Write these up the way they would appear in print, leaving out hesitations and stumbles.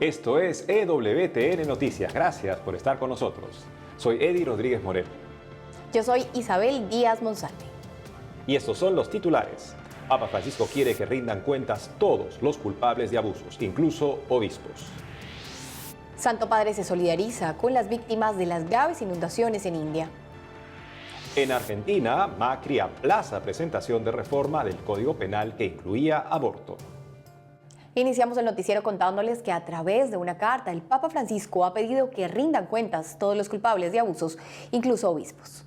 Esto es EWTN Noticias. Gracias por estar con nosotros. Soy Eddie Rodríguez Moreno. Yo soy Isabel Díaz Monsalve. Y estos son los titulares. Papa Francisco quiere que rindan cuentas todos los culpables de abusos, incluso obispos. Santo Padre se solidariza con las víctimas de las graves inundaciones en India. En Argentina, Macri aplaza presentación de reforma del Código Penal que incluía aborto. Iniciamos el noticiero contándoles que a través de una carta el Papa Francisco ha pedido que rindan cuentas todos los culpables de abusos, incluso obispos.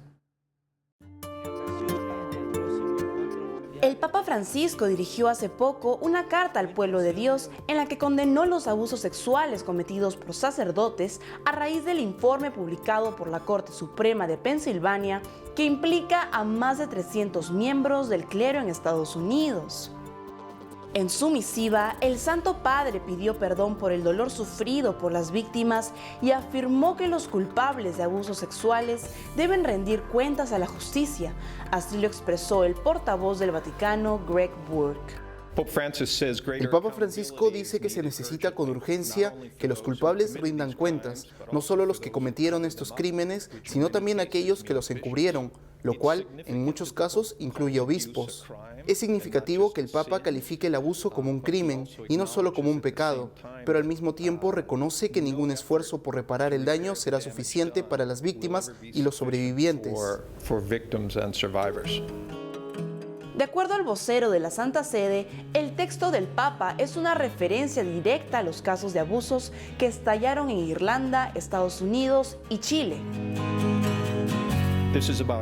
El Papa Francisco dirigió hace poco una carta al pueblo de Dios en la que condenó los abusos sexuales cometidos por sacerdotes a raíz del informe publicado por la Corte Suprema de Pensilvania que implica a más de 300 miembros del clero en Estados Unidos. En su misiva, el Santo Padre pidió perdón por el dolor sufrido por las víctimas y afirmó que los culpables de abusos sexuales deben rendir cuentas a la justicia. Así lo expresó el portavoz del Vaticano, Greg Burke. El Papa Francisco dice que se necesita con urgencia que los culpables rindan cuentas, no solo los que cometieron estos crímenes, sino también aquellos que los encubrieron, lo cual en muchos casos incluye obispos. Es significativo que el Papa califique el abuso como un crimen y no solo como un pecado, pero al mismo tiempo reconoce que ningún esfuerzo por reparar el daño será suficiente para las víctimas y los sobrevivientes. De acuerdo al vocero de la Santa Sede, el texto del Papa es una referencia directa a los casos de abusos que estallaron en Irlanda, Estados Unidos y Chile.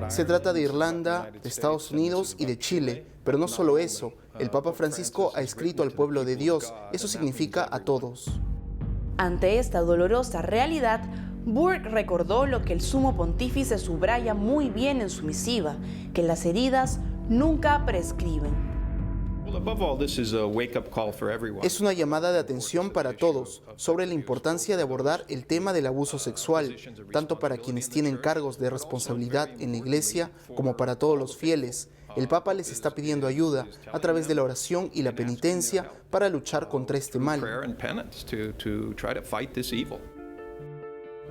Se trata de Irlanda, de Estados Unidos y de Chile, pero no solo eso. El Papa Francisco ha escrito al pueblo de Dios, eso significa a todos. Ante esta dolorosa realidad, Burke recordó lo que el Sumo Pontífice subraya muy bien en su misiva, que las heridas nunca prescriben. Es una llamada de atención para todos sobre la importancia de abordar el tema del abuso sexual, tanto para quienes tienen cargos de responsabilidad en la Iglesia como para todos los fieles. El Papa les está pidiendo ayuda a través de la oración y la penitencia para luchar contra este mal.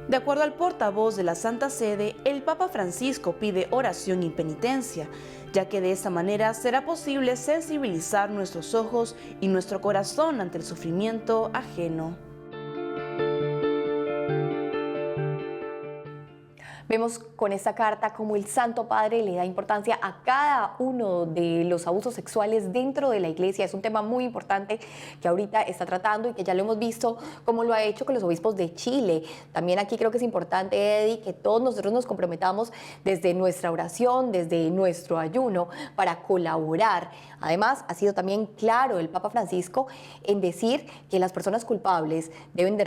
De acuerdo al portavoz de la Santa Sede, el Papa Francisco pide oración y penitencia, ya que de esta manera será posible sensibilizar nuestros ojos y nuestro corazón ante el sufrimiento ajeno. Vemos con esta carta cómo el Santo Padre le da importancia a cada uno de los abusos sexuales dentro de la Iglesia. Es un tema muy importante que ahorita está tratando y que ya lo hemos visto como lo ha hecho con los obispos de Chile. También aquí creo que es importante, Eddie, que todos nosotros nos comprometamos desde nuestra oración, desde nuestro ayuno, para colaborar. Además, ha sido también claro el Papa Francisco en decir que las personas culpables deben de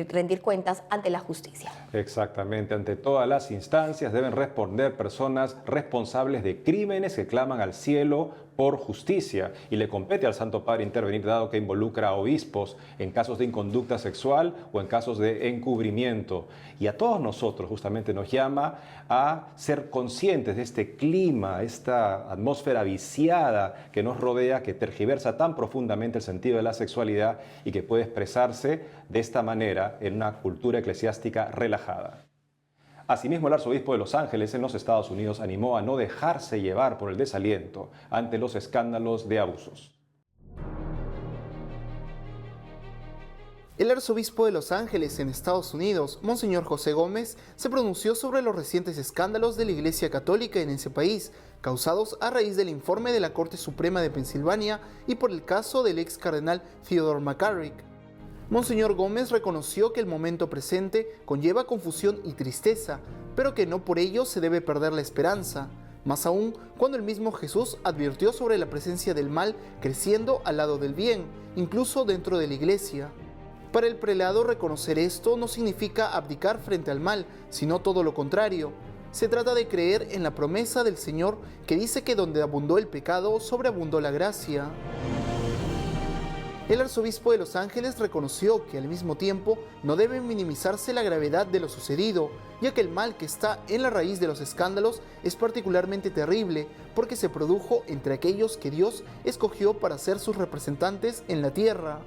rendir cuentas ante la justicia. Exactamente, ante todas las instancias deben responder personas responsables de crímenes que claman al cielo por justicia, y le compete al Santo Padre intervenir dado que involucra a obispos en casos de inconducta sexual o en casos de encubrimiento. Y a todos nosotros justamente nos llama a ser conscientes de este clima, esta atmósfera viciada que nos rodea, que tergiversa tan profundamente el sentido de la sexualidad y que puede expresarse de esta manera en una cultura eclesiástica relajada. Asimismo, el arzobispo de Los Ángeles en los Estados Unidos animó a no dejarse llevar por el desaliento ante los escándalos de abusos. El arzobispo de Los Ángeles en Estados Unidos, Monseñor José Gómez, se pronunció sobre los recientes escándalos de la Iglesia Católica en ese país, causados a raíz del informe de la Corte Suprema de Pensilvania y por el caso del ex cardenal Theodore McCarrick. Monseñor Gómez reconoció que el momento presente conlleva confusión y tristeza, pero que no por ello se debe perder la esperanza, más aún cuando el mismo Jesús advirtió sobre la presencia del mal creciendo al lado del bien, incluso dentro de la Iglesia. Para el prelado, reconocer esto no significa abdicar frente al mal, sino todo lo contrario. Se trata de creer en la promesa del Señor que dice que donde abundó el pecado, sobreabundó la gracia. El arzobispo de Los Ángeles reconoció que al mismo tiempo no debe minimizarse la gravedad de lo sucedido, ya que el mal que está en la raíz de los escándalos es particularmente terrible porque se produjo entre aquellos que Dios escogió para ser sus representantes en la tierra.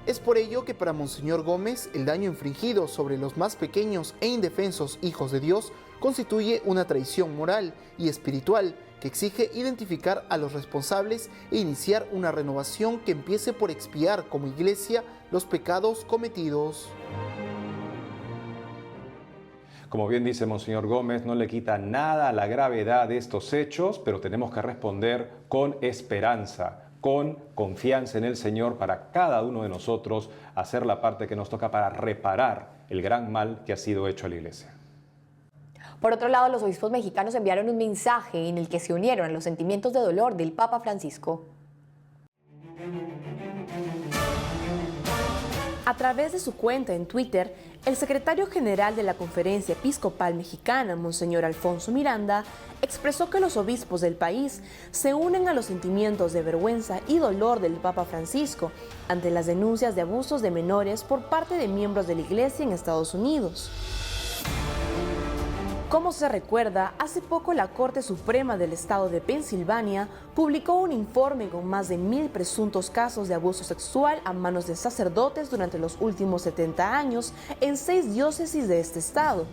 Es por ello que para Monseñor Gómez el daño infringido sobre los más pequeños e indefensos hijos de Dios constituye una traición moral y espiritual que exige identificar a los responsables e iniciar una renovación que empiece por expiar como iglesia los pecados cometidos. Como bien dice Monseñor Gómez, no le quita nada a la gravedad de estos hechos, pero tenemos que responder con esperanza, con confianza en el Señor para cada uno de nosotros hacer la parte que nos toca para reparar el gran mal que ha sido hecho a la Iglesia. Por otro lado, los obispos mexicanos enviaron un mensaje en el que se unieron a los sentimientos de dolor del Papa Francisco. A través de su cuenta en Twitter, el secretario general de la Conferencia Episcopal Mexicana, Monseñor Alfonso Miranda, expresó que los obispos del país se unen a los sentimientos de vergüenza y dolor del Papa Francisco ante las denuncias de abusos de menores por parte de miembros de la Iglesia en Estados Unidos. Como se recuerda, hace poco la Corte Suprema del Estado de Pensilvania publicó un informe con más de 1,000 presuntos casos de abuso sexual a manos de sacerdotes durante los últimos 70 años en 6 diócesis de este estado.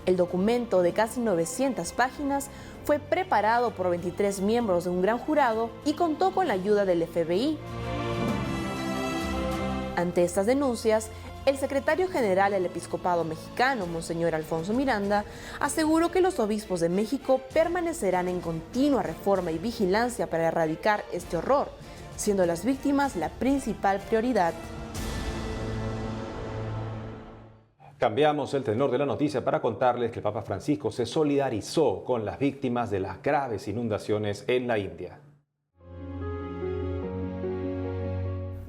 El documento de casi 900 páginas fue preparado por 23 miembros de un gran jurado y contó con la ayuda del FBI. Ante estas denuncias, el secretario general del Episcopado Mexicano, Monseñor Alfonso Miranda, aseguró que los obispos de México permanecerán en continua reforma y vigilancia para erradicar este horror, siendo las víctimas la principal prioridad. Cambiamos el tenor de la noticia para contarles que el Papa Francisco se solidarizó con las víctimas de las graves inundaciones en la India.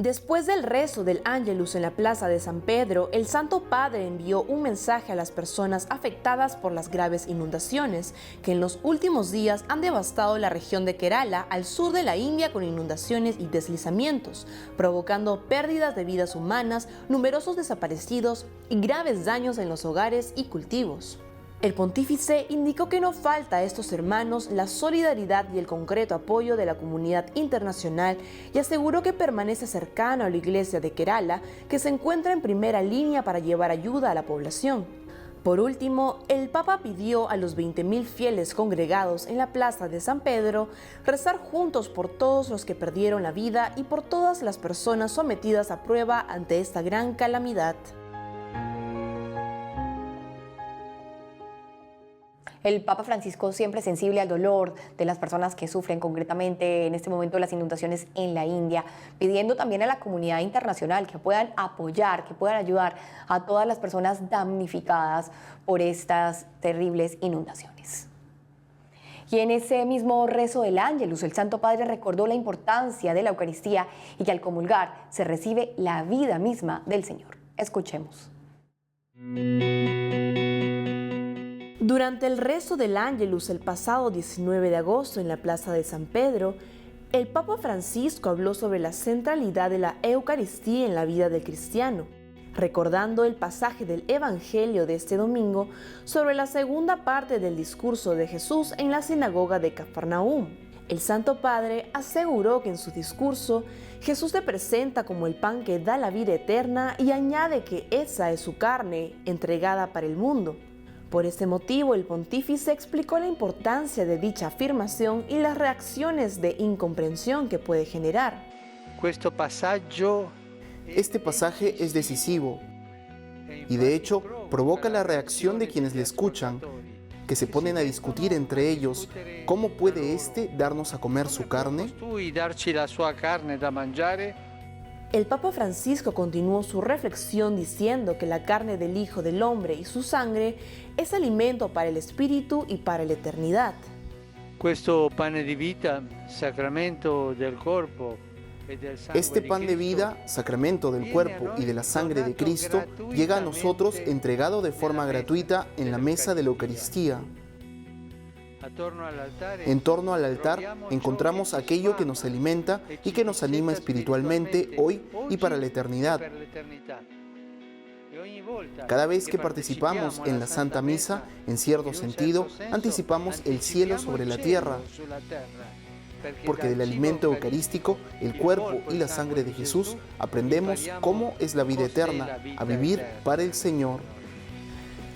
Después del rezo del Ángelus en la Plaza de San Pedro, el Santo Padre envió un mensaje a las personas afectadas por las graves inundaciones que en los últimos días han devastado la región de Kerala, al sur de la India, con inundaciones y deslizamientos, provocando pérdidas de vidas humanas, numerosos desaparecidos y graves daños en los hogares y cultivos. El pontífice indicó que no falta a estos hermanos la solidaridad y el concreto apoyo de la comunidad internacional y aseguró que permanece cercano a la iglesia de Kerala, que se encuentra en primera línea para llevar ayuda a la población. Por último, el Papa pidió a los 20,000 fieles congregados en la Plaza de San Pedro rezar juntos por todos los que perdieron la vida y por todas las personas sometidas a prueba ante esta gran calamidad. El Papa Francisco, siempre sensible al dolor de las personas que sufren concretamente en este momento las inundaciones en la India, pidiendo también a la comunidad internacional que puedan apoyar, que puedan ayudar a todas las personas damnificadas por estas terribles inundaciones. Y en ese mismo rezo del Ángelus, el Santo Padre recordó la importancia de la Eucaristía y que al comulgar se recibe la vida misma del Señor. Escuchemos. Durante el rezo del Ángelus el pasado 19 de agosto en la Plaza de San Pedro, el Papa Francisco habló sobre la centralidad de la Eucaristía en la vida del cristiano, recordando el pasaje del Evangelio de este domingo sobre la segunda parte del discurso de Jesús en la sinagoga de Cafarnaúm. El Santo Padre aseguró que en su discurso Jesús se presenta como el pan que da la vida eterna y añade que esa es su carne entregada para el mundo. Por este motivo, el pontífice explicó la importancia de dicha afirmación y las reacciones de incomprensión que puede generar. Este pasaje es decisivo y de hecho provoca la reacción de quienes le escuchan, que se ponen a discutir entre ellos cómo puede éste darnos a comer su carne. El Papa Francisco continuó su reflexión diciendo que la carne del Hijo del Hombre y su sangre es alimento para el espíritu y para la eternidad. Este pan de vida, sacramento del cuerpo y de la sangre de Cristo, llega a nosotros entregado de forma gratuita en la mesa de la Eucaristía. En torno al altar encontramos aquello que nos alimenta y que nos anima espiritualmente hoy y para la eternidad. Cada vez que participamos en la Santa Misa, en cierto sentido, anticipamos el cielo sobre la tierra. porque del alimento eucarístico, el cuerpo y la sangre de Jesús, aprendemos cómo es la vida eterna, a vivir para el Señor.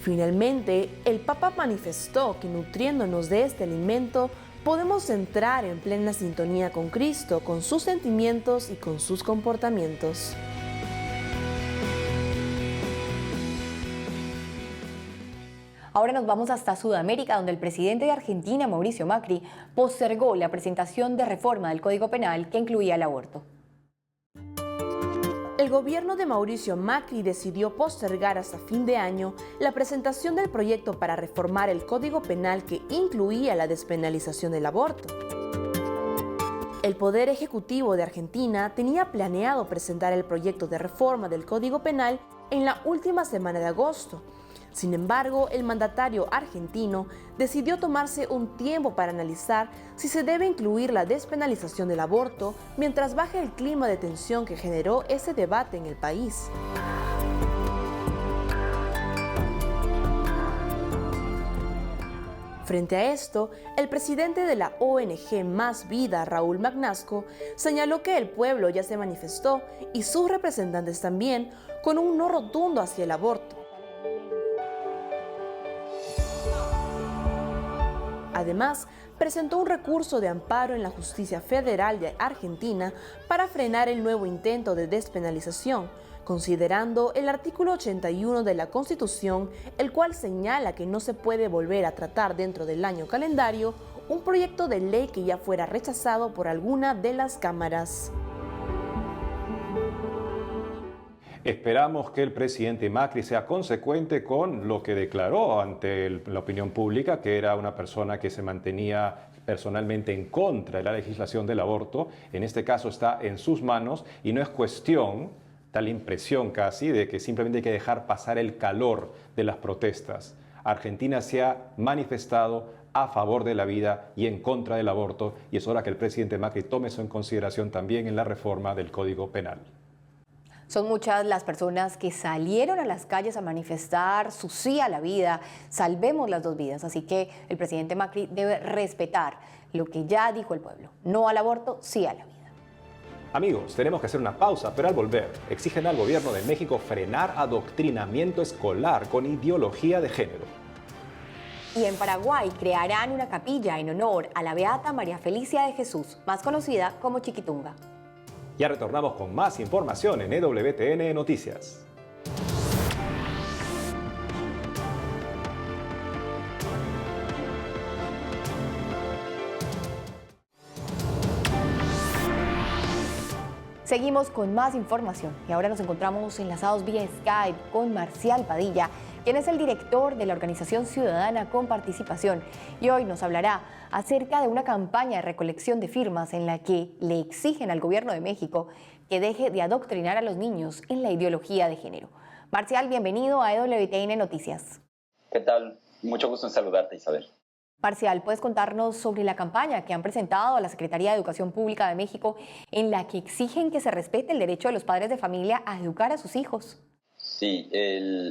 Finalmente, el Papa manifestó que nutriéndonos de este alimento, podemos entrar en plena sintonía con Cristo, con sus sentimientos y con sus comportamientos. Ahora nos vamos hasta Sudamérica, donde el presidente de Argentina, Mauricio Macri, postergó la presentación de reforma del Código Penal que incluía el aborto. El gobierno de Mauricio Macri decidió postergar hasta fin de año la presentación del proyecto para reformar el Código Penal que incluía la despenalización del aborto. El Poder Ejecutivo de Argentina tenía planeado presentar el proyecto de reforma del Código Penal en la última semana de agosto. Sin embargo, el mandatario argentino decidió tomarse un tiempo para analizar si se debe incluir la despenalización del aborto mientras baja el clima de tensión que generó ese debate en el país. Frente a esto, el presidente de la ONG Más Vida, Raúl Magnasco, señaló que el pueblo ya se manifestó y sus representantes también con un no rotundo hacia el aborto. Además, presentó un recurso de amparo en la Justicia Federal de Argentina para frenar el nuevo intento de despenalización, considerando el artículo 81 de la Constitución, el cual señala que no se puede volver a tratar dentro del año calendario un proyecto de ley que ya fuera rechazado por alguna de las cámaras. Esperamos que el presidente Macri sea consecuente con lo que declaró ante la opinión pública, que era una persona que se mantenía personalmente en contra de la legislación del aborto. En este caso está en sus manos y no es cuestión, da la impresión casi, de que simplemente hay que dejar pasar el calor de las protestas. Argentina se ha manifestado a favor de la vida y en contra del aborto, y es hora que el presidente Macri tome eso en consideración también en la reforma del Código Penal. Son muchas las personas que salieron a las calles a manifestar su sí a la vida, salvemos las dos vidas, así que el presidente Macri debe respetar lo que ya dijo el pueblo, no al aborto, sí a la vida. Amigos, tenemos que hacer una pausa, pero al volver exigen al gobierno de México frenar adoctrinamiento escolar con ideología de género. Y en Paraguay crearán una capilla en honor a la beata María Felicia de Jesús, más conocida como Chiquitunga. Ya retornamos con más información en EWTN Noticias. Seguimos con más información y ahora nos encontramos enlazados vía Skype con Marcial Padilla, quien es el director de la organización Ciudadana con Participación, y hoy nos hablará acerca de una campaña de recolección de firmas en la que le exigen al gobierno de México que deje de adoctrinar a los niños en la ideología de género. Marcial, bienvenido a EWTN Noticias. ¿Qué tal? Mucho gusto en saludarte, Isabel. Marcial, ¿puedes contarnos sobre la campaña que han presentado a la Secretaría de Educación Pública de México en la que exigen que se respete el derecho de los padres de familia a educar a sus hijos? Sí,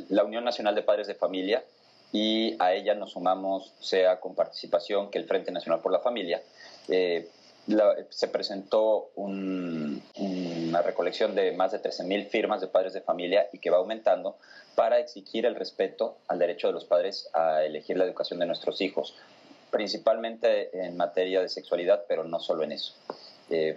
la Unión Nacional de Padres de Familia, y a ella nos sumamos, sea con participación, que el Frente Nacional por la Familia, se presentó una recolección de más de 13,000 firmas de padres de familia y que va aumentando para exigir el respeto al derecho de los padres a elegir la educación de nuestros hijos, principalmente en materia de sexualidad, pero no solo en eso.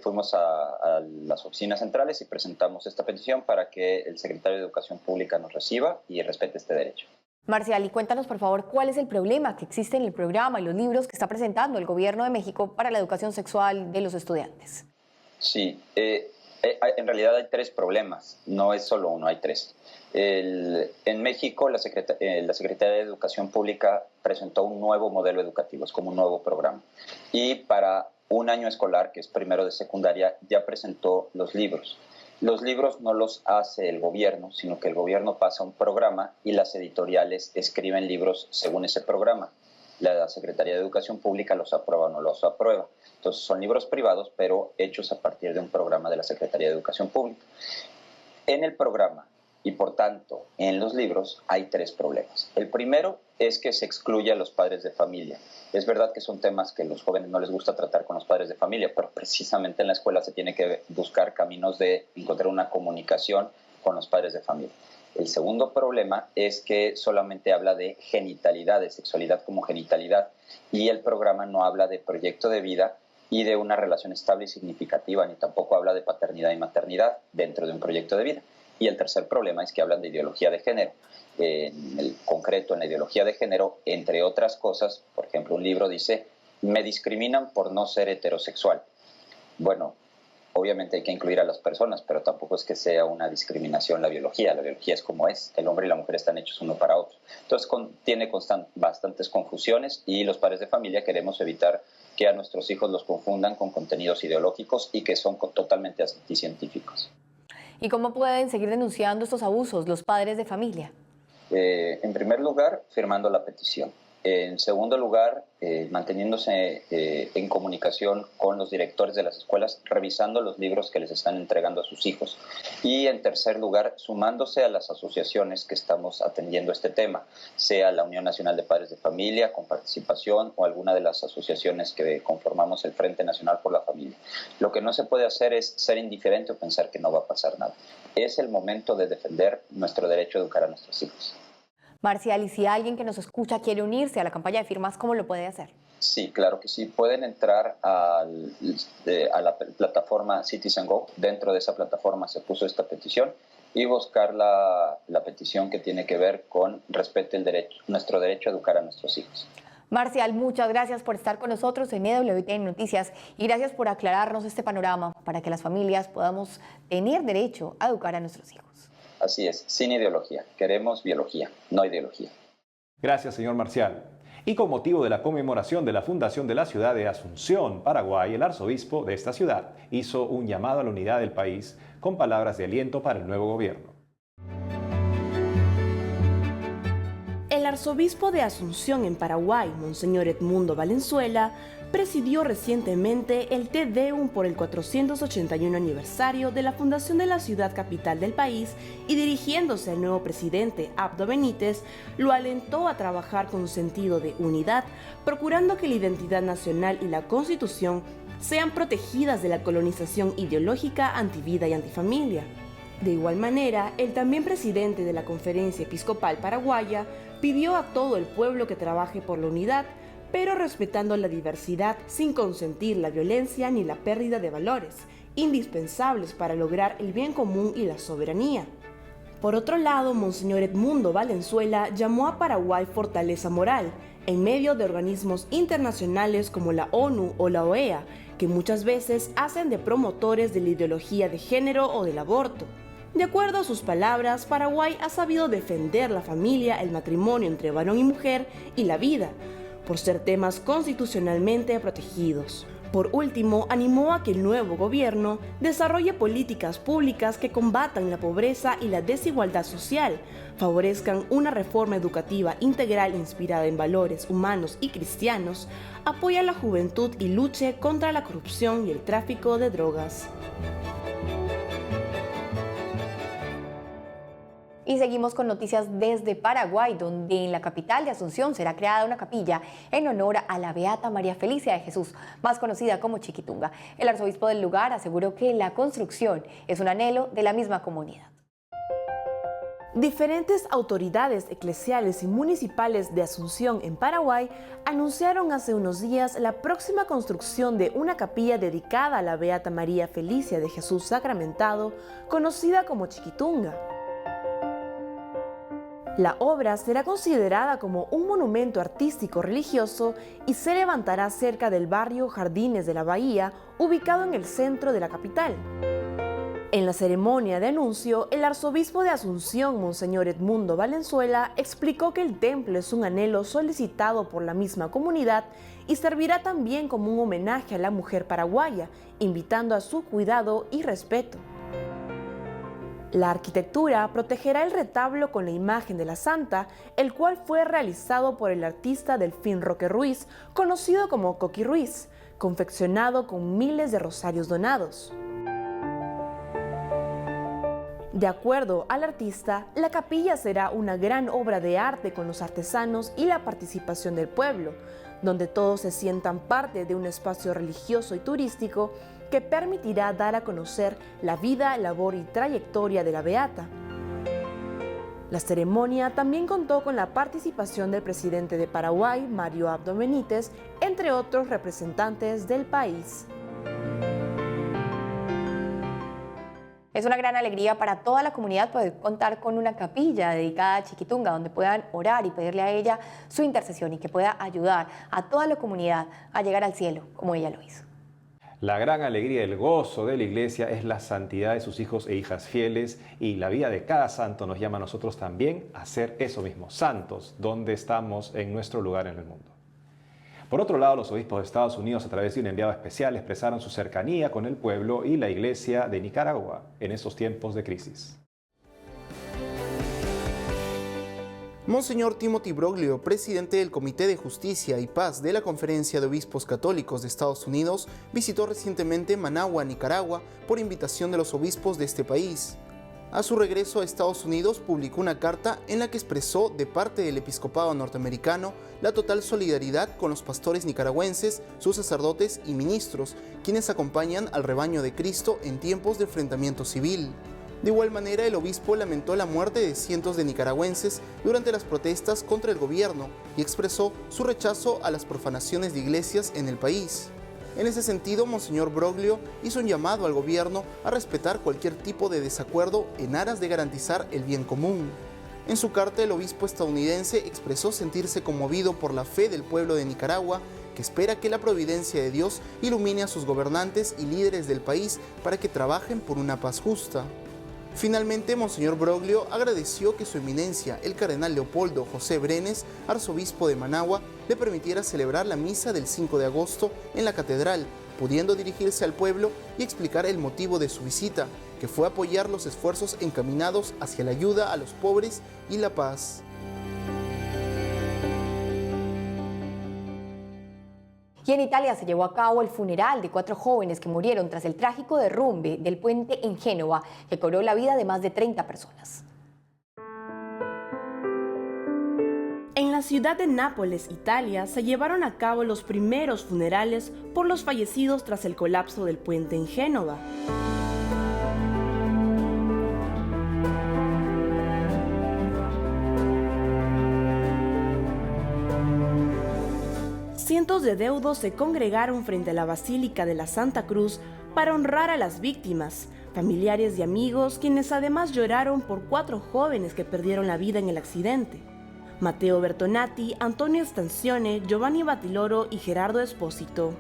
Fuimos a las oficinas centrales y presentamos esta petición para que el secretario de Educación Pública nos reciba y respete este derecho. Marcial, y cuéntanos por favor cuál es el problema que existe en el programa y los libros que está presentando el gobierno de México para la educación sexual de los estudiantes. Sí, en realidad hay tres problemas, no es solo uno, hay tres. En México la Secretaría de Educación Pública presentó un nuevo modelo educativo, es como un nuevo programa. Y para un año escolar, que es primero de secundaria, ya presentó los libros. Los libros no los hace el gobierno, sino que el gobierno pasa un programa y las editoriales escriben libros según ese programa. La Secretaría de Educación Pública los aprueba o no los aprueba. Entonces son libros privados, pero hechos a partir de un programa de la Secretaría de Educación Pública. En el programa Y por tanto, en los libros hay 3 problemas. El primero es que se excluye a los padres de familia. Es verdad que son temas que a los jóvenes no les gusta tratar con los padres de familia, pero precisamente en la escuela se tiene que buscar caminos de encontrar una comunicación con los padres de familia. El segundo problema es que solamente habla de genitalidad, de sexualidad como genitalidad, y el programa no habla de proyecto de vida y de una relación estable y significativa, ni tampoco habla de paternidad y maternidad dentro de un proyecto de vida. Y el tercer problema es que hablan de ideología de género. En el concreto, en la ideología de género, entre otras cosas, por ejemplo, un libro dice, me discriminan por no ser heterosexual. Bueno, obviamente hay que incluir a las personas, pero tampoco es que sea una discriminación la biología. La biología es como es. El hombre y la mujer están hechos uno para otro. Entonces tiene bastantes confusiones y los padres de familia queremos evitar que a nuestros hijos los confundan con contenidos ideológicos y que son totalmente anticientíficos. ¿Y cómo pueden seguir denunciando estos abusos los padres de familia? En primer lugar, firmando la petición. En segundo lugar, manteniéndose en comunicación con los directores de las escuelas, revisando los libros que les están entregando a sus hijos. Y en tercer lugar, sumándose a las asociaciones que estamos atendiendo este tema, sea la Unión Nacional de Padres de Familia, con participación, o alguna de las asociaciones que conformamos el Frente Nacional por la Familia. Lo que no se puede hacer es ser indiferente o pensar que no va a pasar nada. Es el momento de defender nuestro derecho a educar a nuestros hijos. Marcial, y si alguien que nos escucha quiere unirse a la campaña de firmas, ¿cómo lo puede hacer? Sí, claro que sí. Pueden entrar a la plataforma Citizen Go. Dentro de esa plataforma se puso esta petición y buscar la petición que tiene que ver con respete nuestro derecho a educar a nuestros hijos. Marcial, muchas gracias por estar con nosotros en EWTN Noticias y gracias por aclararnos este panorama para que las familias podamos tener derecho a educar a nuestros hijos. Así es, sin ideología. Queremos biología, no ideología. Gracias, señor Marcial. Y con motivo de la conmemoración de la fundación de la ciudad de Asunción, Paraguay, el arzobispo de esta ciudad hizo un llamado a la unidad del país con palabras de aliento para el nuevo gobierno. El arzobispo de Asunción en Paraguay, Monseñor Edmundo Valenzuela, presidió recientemente el Te Deum por el 481 aniversario de la fundación de la ciudad capital del país y dirigiéndose al nuevo presidente Abdo Benítez, lo alentó a trabajar con sentido de unidad, procurando que la identidad nacional y la Constitución sean protegidas de la colonización ideológica antivida y antifamilia. De igual manera, el también presidente de la Conferencia Episcopal Paraguaya pidió a todo el pueblo que trabaje por la unidad, pero respetando la diversidad sin consentir la violencia ni la pérdida de valores, indispensables para lograr el bien común y la soberanía. Por otro lado, Monseñor Edmundo Valenzuela llamó a Paraguay fortaleza moral, en medio de organismos internacionales como la ONU o la OEA, que muchas veces hacen de promotores de la ideología de género o del aborto. De acuerdo a sus palabras, Paraguay ha sabido defender la familia, el matrimonio entre varón y mujer y la vida, por ser temas constitucionalmente protegidos. Por último, animó a que el nuevo gobierno desarrolle políticas públicas que combatan la pobreza y la desigualdad social, favorezcan una reforma educativa integral inspirada en valores humanos y cristianos, apoye a la juventud y luche contra la corrupción y el tráfico de drogas. Y seguimos con noticias desde Paraguay, donde en la capital de Asunción será creada una capilla en honor a la Beata María Felicia de Jesús, más conocida como Chiquitunga. El arzobispo del lugar aseguró que la construcción es un anhelo de la misma comunidad. Diferentes autoridades eclesiales y municipales de Asunción en Paraguay anunciaron hace unos días la próxima construcción de una capilla dedicada a la Beata María Felicia de Jesús Sacramentado, conocida como Chiquitunga. La obra será considerada como un monumento artístico religioso y se levantará cerca del barrio Jardines de la Bahía, ubicado en el centro de la capital. En la ceremonia de anuncio, el arzobispo de Asunción, Monseñor Edmundo Valenzuela, explicó que el templo es un anhelo solicitado por la misma comunidad y servirá también como un homenaje a la mujer paraguaya, invitando a su cuidado y respeto. La arquitectura protegerá el retablo con la imagen de la santa, el cual fue realizado por el artista Delfín Roque Ruiz, conocido como Coqui Ruiz, confeccionado con miles de rosarios donados. De acuerdo al artista, la capilla será una gran obra de arte con los artesanos y la participación del pueblo, donde todos se sientan parte de un espacio religioso y turístico que permitirá dar a conocer la vida, labor y trayectoria de la beata. La ceremonia también contó con la participación del presidente de Paraguay, Mario Abdo Benítez, entre otros representantes del país. Es una gran alegría para toda la comunidad poder contar con una capilla dedicada a Chiquitunga, donde puedan orar y pedirle a ella su intercesión y que pueda ayudar a toda la comunidad a llegar al cielo, como ella lo hizo. La gran alegría, el gozo de la iglesia es la santidad de sus hijos e hijas fieles, y la vida de cada santo nos llama a nosotros también a ser eso mismo, santos, donde estamos en nuestro lugar en el mundo. Por otro lado, los obispos de Estados Unidos, a través de un enviado especial, expresaron su cercanía con el pueblo y la iglesia de Nicaragua en estos tiempos de crisis. Monseñor Timothy Broglio, presidente del Comité de Justicia y Paz de la Conferencia de Obispos Católicos de Estados Unidos, visitó recientemente Managua, Nicaragua, por invitación de los obispos de este país. A su regreso a Estados Unidos, publicó una carta en la que expresó de parte del episcopado norteamericano la total solidaridad con los pastores nicaragüenses, sus sacerdotes y ministros, quienes acompañan al rebaño de Cristo en tiempos de enfrentamiento civil. De igual manera, el obispo lamentó la muerte de cientos de nicaragüenses durante las protestas contra el gobierno y expresó su rechazo a las profanaciones de iglesias en el país. En ese sentido, Monseñor Broglio hizo un llamado al gobierno a respetar cualquier tipo de desacuerdo en aras de garantizar el bien común. En su carta, el obispo estadounidense expresó sentirse conmovido por la fe del pueblo de Nicaragua, que espera que la providencia de Dios ilumine a sus gobernantes y líderes del país para que trabajen por una paz justa. Finalmente, Monseñor Broglio agradeció que su eminencia, el cardenal Leopoldo José Brenes, arzobispo de Managua, le permitiera celebrar la misa del 5 de agosto en la catedral, pudiendo dirigirse al pueblo y explicar el motivo de su visita, que fue apoyar los esfuerzos encaminados hacia la ayuda a los pobres y la paz. Y en Italia se llevó a cabo el funeral de 4 jóvenes que murieron tras el trágico derrumbe del puente en Génova, que cobró la vida de más de 30 personas. En la ciudad de Nápoles, Italia, se llevaron a cabo los primeros funerales por los fallecidos tras el colapso del puente en Génova. Cientos de deudos se congregaron frente a la Basílica de la Santa Cruz para honrar a las víctimas, familiares y amigos, quienes además lloraron por 4 jóvenes que perdieron la vida en el accidente: Matteo Bertonati, Antonio Stanzione, Giovanni Batiloro y Gerardo Espósito.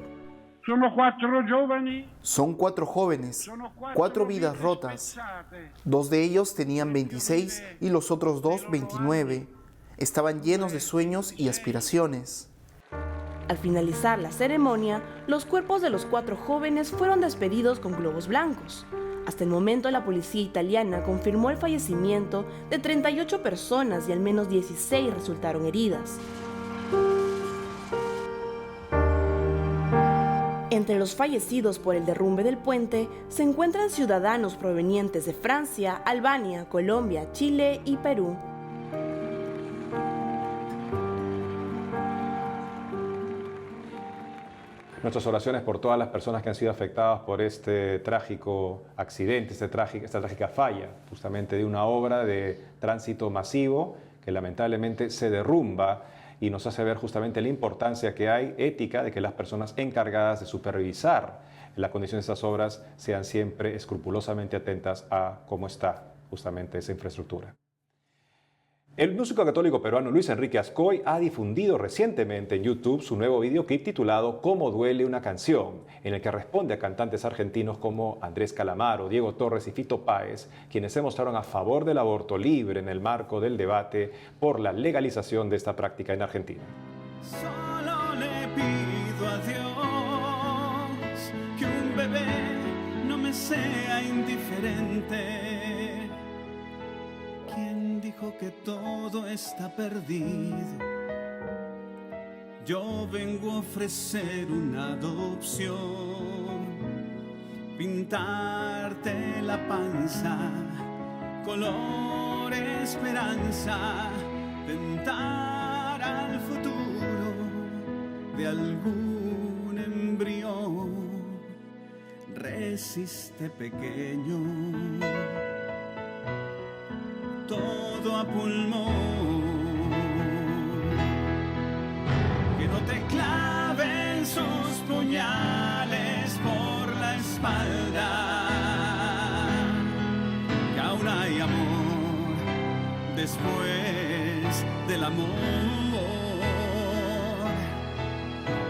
Son 4 jóvenes, 4 vidas rotas. 2 de ellos tenían 26 y los otros 2, 29. Estaban llenos de sueños y aspiraciones. Al finalizar la ceremonia, los cuerpos de los 4 jóvenes fueron despedidos con globos blancos. Hasta el momento, la policía italiana confirmó el fallecimiento de 38 personas y al menos 16 resultaron heridas. Entre los fallecidos por el derrumbe del puente se encuentran ciudadanos provenientes de Francia, Albania, Colombia, Chile y Perú. Nuestras oraciones por todas las personas que han sido afectadas por este trágico accidente, esta trágica falla, justamente de una obra de tránsito masivo que lamentablemente se derrumba, y nos hace ver justamente la importancia que hay ética de que las personas encargadas de supervisar la condición de estas obras sean siempre escrupulosamente atentas a cómo está justamente esa infraestructura. El músico católico peruano Luis Enrique Ascoy ha difundido recientemente en YouTube su nuevo videoclip titulado Cómo duele una canción, en el que responde a cantantes argentinos como Andrés Calamaro, Diego Torres y Fito Páez, quienes se mostraron a favor del aborto libre en el marco del debate por la legalización de esta práctica en Argentina. Solo le pido a Dios que un bebé no me sea indiferente. Dijo que todo está perdido. Yo vengo a ofrecer una adopción, pintarte la panza color esperanza, tentar al futuro de algún embrión. Resiste pequeño, todo a pulmón, que no te claven sus puñales por la espalda, que aún hay amor después del amor,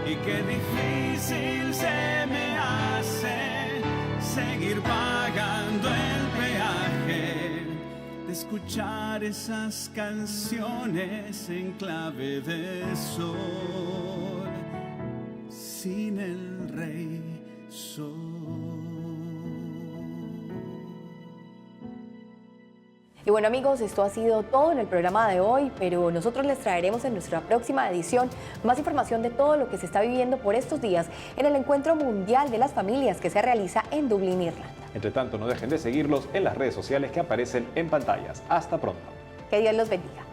y qué difícil se me hace seguir pagando el peaje de escuchar esas canciones en clave de sol, sin el rey sol. Y bueno amigos, esto ha sido todo en el programa de hoy, pero nosotros les traeremos en nuestra próxima edición más información de todo lo que se está viviendo por estos días en el Encuentro Mundial de las Familias que se realiza en Dublín, Irlanda. Entre tanto, no dejen de seguirlos en las redes sociales que aparecen en pantallas. Hasta pronto. Que Dios los bendiga.